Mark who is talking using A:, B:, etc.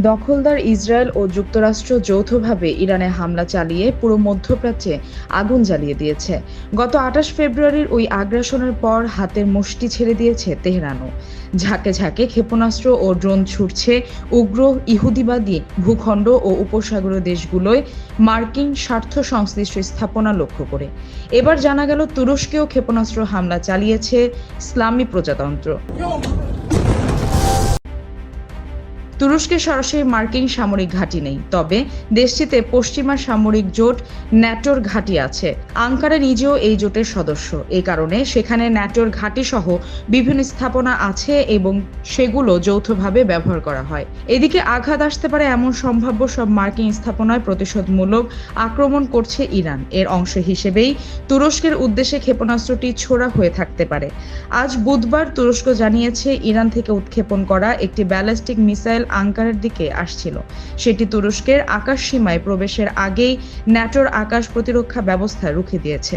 A: দখলদার ইসরায়েল ও যুক্তরাষ্ট্র যৌথভাবে ইরানে হামলা চালিয়ে পুরো মধ্যপ্রাচ্যে আগুন জ্বালিয়ে দিয়েছে। গত ২৮ ফেব্রুয়ারির ওই আগ্রাসনের পর হাতের মুষ্টি ছেড়ে দিয়েছে তেহরানও। ঝাঁকে ঝাঁকে ক্ষেপণাস্ত্র ও ড্রোন ছুটছে উগ্র ইহুদিবাদী ভূখণ্ড ও উপসাগরীয় দেশগুলোয় মার্কিন স্বার্থ সংশ্লিষ্ট স্থাপনা লক্ষ্য করে। এবার জানা গেল তুরস্কেও ক্ষেপণাস্ত্র হামলা চালিয়েছে ইসলামী প্রজাতন্ত্র। তুরস্কে সরাসরি মার্কিন সামরিক ঘাঁটি নেই, তবে দেশটিতে পশ্চিমা সামরিক জোট ন্যাটোর ঘাঁটি আছে। আঙ্কারা নিজেও এই জোটের সদস্য। এই কারণে সেখানে ন্যাটোর ঘাঁটি সহ বিভিন্ন স্থাপনা আছে এবং সেগুলো যৌথভাবে ব্যবহার করা হয়। এদিকে আঘাত আসতে পারে এমন সম্ভাব্য সব মার্কিন স্থাপনায় প্রতিশোধমূলক আক্রমণ করছে ইরান। এর অংশ হিসেবেই তুরস্কের উদ্দেশ্যে ক্ষেপণাস্ত্রটি ছোড়া হয়ে থাকতে পারে। আজ বুধবার তুরস্ক জানিয়েছে ইরান থেকে উৎক্ষেপণ করা একটি ব্যালিস্টিক মিসাইল আঙ্কারার দিকে আসছিল। সেটি তুরস্কের আকাশ সীমায় প্রবেশের আগেই ন্যাটোর আকাশ প্রতিরক্ষা ব্যবস্থা রুখে দিয়েছে।